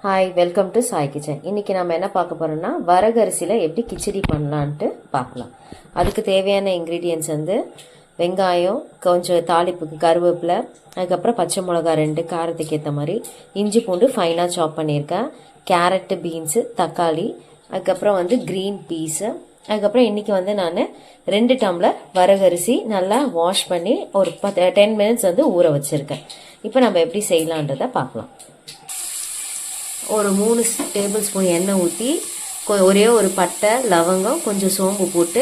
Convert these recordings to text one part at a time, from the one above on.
Hi, welcome to Sai kitchen. இன்றைக்கி நம்ம என்ன பார்க்க போகிறோம்னா வரகரிசியில் எப்படி கிச்சடி பண்ணலான்ட்டு பார்க்கலாம். அதுக்கு தேவையான இன்க்ரீடியன்ட்ஸ் வந்து வெங்காயம், கொஞ்சம் தாளிப்புக்கு கருவேப்பிலை, அதுக்கப்புறம் பச்சை மிளகா 2 காரத்துக்கு ஏற்ற மாதிரி, இஞ்சி பூண்டு ஃபைனாக சாப் பண்ணியிருக்கேன், கேரட்டு, பீன்ஸு, தக்காளி, அதுக்கப்புறம் வந்து க்ரீன் பீஸு. அதுக்கப்புறம் இன்றைக்கி வந்து நான் 2 டம்ளர் வரகரிசி நல்லா வாஷ் பண்ணி ஒரு 10 மினிட்ஸ் வந்து ஊற வச்சுருக்கேன். இப்போ நம்ம எப்படி செய்யலான்றதை பார்க்கலாம். ஒரு 3 டேபிள் ஸ்பூன் எண்ணெய் ஊற்றி ஒரே ஒரு பட்டை, லவங்கம், கொஞ்சம் சோம்பு போட்டு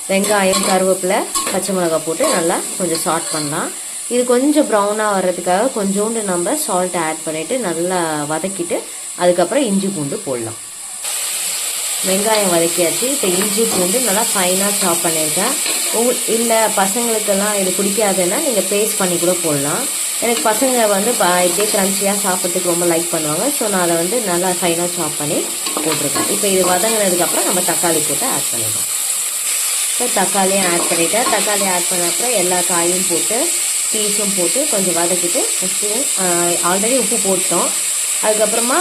வெங்காயம், கருவேப்பிலை, பச்சை மிளகாய் போட்டு நல்லா கொஞ்சம் சாட் பண்ணலாம். இது கொஞ்சம் ப்ரௌனாக வர்றதுக்காக கொஞ்சோண்டு நம்ம சால்ட் ஆட் பண்ணிவிட்டு நல்லா வதக்கிட்டு அதுக்கப்புறம் இஞ்சி பூண்டு போடலாம். வெங்காயம் வதக்கியாச்சு. இப்போ இஞ்சி பூண்டு நல்லா ஃபைனாக சாப் பண்ணியிருக்கேன். இல்லை பசங்களுக்கெல்லாம் இது பிடிக்காதுன்னா நீங்கள் பேஸ்ட் பண்ணி கூட போடலாம். எனக்கு பசங்க வந்து இப்படியே க்ரன்ச்சியாக சாப்பிட்றதுக்கு ரொம்ப லைக் பண்ணுவாங்க. ஸோ நான் அதை வந்து நல்லா ஃபைனாக சாப் பண்ணி போட்டிருக்கேன். இப்போ இது வதங்கினதுக்கப்புறம் நம்ம தக்காளி போட்டு ஆட் பண்ணிடுவோம். இப்போ தக்காளியும் ஆட் பண்ணிவிட்டேன். தக்காளி ஆட் பண்ண அப்புறம் எல்லா காயும் போட்டு பீஸும் போட்டு கொஞ்சம் வதக்கிட்டு உப்பும் ஆல்ரெடி உப்பு போட்டோம். அதுக்கப்புறமா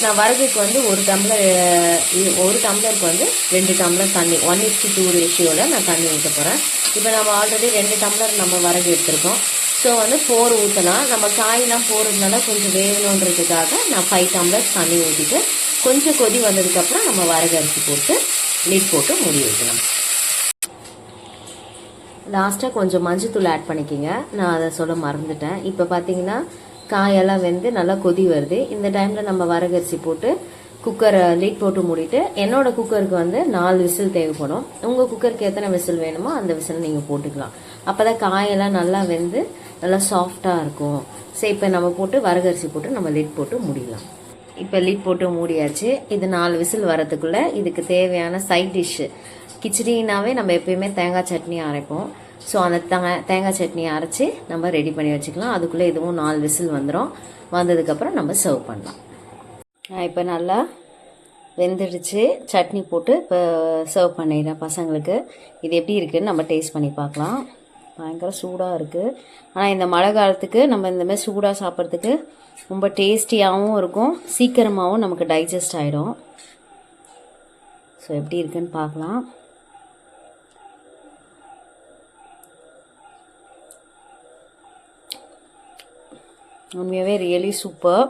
நான் வரகுக்கு வந்து ஒரு டம்ளருக்கு வந்து 2 டம்ளர் தண்ணி 1:2 ரேஷியோவில் நான் தண்ணி ஊற்ற போகிறேன். இப்போ நம்ம ஆல்ரெடி 2 டம்ளர் நம்ம வரகு எடுத்துருக்கோம். ஸோ வந்து 4 ஊற்றலாம். நம்ம காயெலாம் போடுறதுனால கொஞ்சம் வேகணுன்றதுக்காக நான் 5 டம்ளர் தண்ணி ஊற்றிட்டு கொஞ்சம் கொதி வந்ததுக்கப்புறம் நம்ம வரகரிசி போட்டு லிட் போட்டு மூடி வைக்கலாம். லாஸ்ட்டாக கொஞ்சம் மஞ்சத்தூள் ஆட் பண்ணிக்கிங்க. நான் அதை சொல்ல மறந்துட்டேன். இப்போ பார்த்தீங்கன்னா காயெல்லாம் வெந்து நல்லா கொதி வருது. இந்த டைமில் நம்ம வரகரிசி போட்டு குக்கரை லிட் போட்டு மூடிட்டு, என்னோடய குக்கருக்கு வந்து 4 விசில் தேவைப்படும். உங்கள் குக்கருக்கு எத்தனை விசில் வேணுமோ அந்த விசில் நீங்கள் போட்டுக்கலாம். அப்போ தான் காயெல்லாம் நல்லா வெந்து நல்லா சாஃப்டாக இருக்கும். சரி, இப்போ நம்ம போட்டு வரகரிசி போட்டு நம்ம லிட் போட்டு மூடிடலாம். இப்போ லிட் போட்டு மூடியாச்சு. இது 4 விசில் வரத்துக்குள்ளே இதுக்கு தேவையான சைட் டிஷ்ஷு. கிச்சடினாவே நம்ம எப்பயுமே தேங்காய் சட்னி அரைப்போம். ஸோ அந்த தேங்காய் சட்னியை அரைச்சி நம்ம ரெடி பண்ணி வச்சுக்கலாம். அதுக்குள்ளே இதுவும் 4 விசில் வந்துடும். வந்ததுக்கப்புறம் நம்ம சர்வ் பண்ணலாம். இப்போ நல்லா வெந்துடுச்சு. சட்னி போட்டு இப்போ சர்வ் பண்ணிடுறேன் பசங்களுக்கு. இது எப்படி இருக்குதுன்னு நம்ம டேஸ்ட் பண்ணி பார்க்கலாம். பயங்கர சூடாக இருக்குது. ஆனால் இந்த மழை காலத்துக்கு நம்ம இந்தமாதிரி சூடாக சாப்பிட்றதுக்கு ரொம்ப டேஸ்டியாகவும் இருக்கும், சீக்கிரமாகவும் நமக்கு டைஜஸ்ட் ஆகிடும். ஸோ எப்படி இருக்குன்னு பார்க்கலாம். உண்மையாகவே ரியலி சூப்பர்.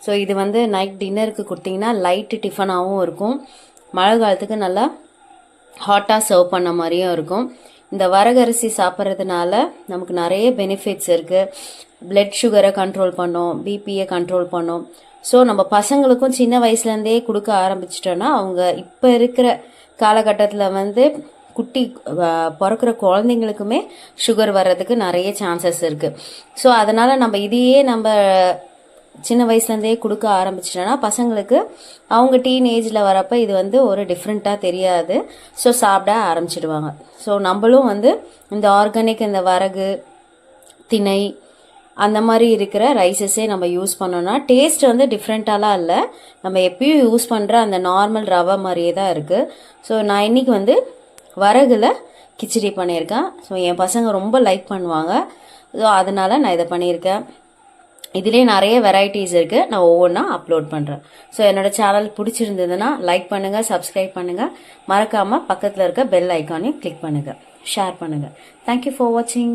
ஸோ இது வந்து நைட் டின்னருக்கு கொடுத்தீங்கன்னா லைட்டு டிஃபனாகவும் இருக்கும். மழை காலத்துக்கு நல்லா ஹாட்டாக சர்வ் பண்ண மாதிரியும் இருக்கும். இந்த வரகரிசி சாப்பிட்றதுனால நமக்கு நிறைய பெனிஃபிட்ஸ் இருக்குது. பிளட் சுகரை கண்ட்ரோல் பண்ணோம், பிபியை கண்ட்ரோல் பண்ணோம். ஸோ நம்ம பசங்களுக்கும் சின்ன வயசுலேருந்தே கொடுக்க ஆரம்பிச்சிட்டோன்னா அவங்க இப்போ இருக்கிற காலகட்டத்தில் வந்து குட்டி பிறக்கிற குழந்தைங்களுக்குமே சுகர் வர்றதுக்கு நிறைய சான்சஸ் இருக்குது. ஸோ அதனால் நம்ம இதையே நம்ம சின்ன வயசுலேருந்தே கொடுக்க ஆரம்பிச்சிட்டோன்னா பசங்களுக்கு அவங்க டீனேஜில் வரப்போ இது வந்து ஒரு டிஃப்ரெண்ட்டாக தெரியாது. ஸோ சாப்பிட ஆரம்பிச்சிடுவாங்க. ஸோ நம்மளும் வந்து இந்த ஆர்கானிக், இந்த வரகு, திணை அந்த மாதிரி இருக்கிற ரைஸஸே நம்ம யூஸ் பண்ணோன்னா டேஸ்ட் வந்து டிஃப்ரெண்ட்டாலாம் இல்லை, நம்ம எப்பயும் யூஸ் பண்ணுற அந்த நார்மல் ரவை மாதிரியே தான் இருக்குது. ஸோ நான் இன்றைக்கி வந்து வரகுல கிச்சடி பண்ணியிருக்கேன். ஸோ என் பசங்க ரொம்ப லைக் பண்ணுவாங்க. ஸோ அதனால் நான் இதை பண்ணியிருக்கேன். இதிலே நிறைய வெரைட்டிஸ் இருக்குது. நான் ஒவ்வொன்றா அப்லோட் பண்ணுறேன். ஸோ என்னோடய சேனல் பிடிச்சிருந்ததுன்னா லைக் பண்ணுங்கள், சப்ஸ்கிரைப் பண்ணுங்கள், மறக்காமல் பக்கத்தில் இருக்க பெல் ஐக்கானையும் கிளிக் பண்ணுங்கள், ஷேர் பண்ணுங்கள். தேங்க்யூ ஃபார் வாட்சிங்.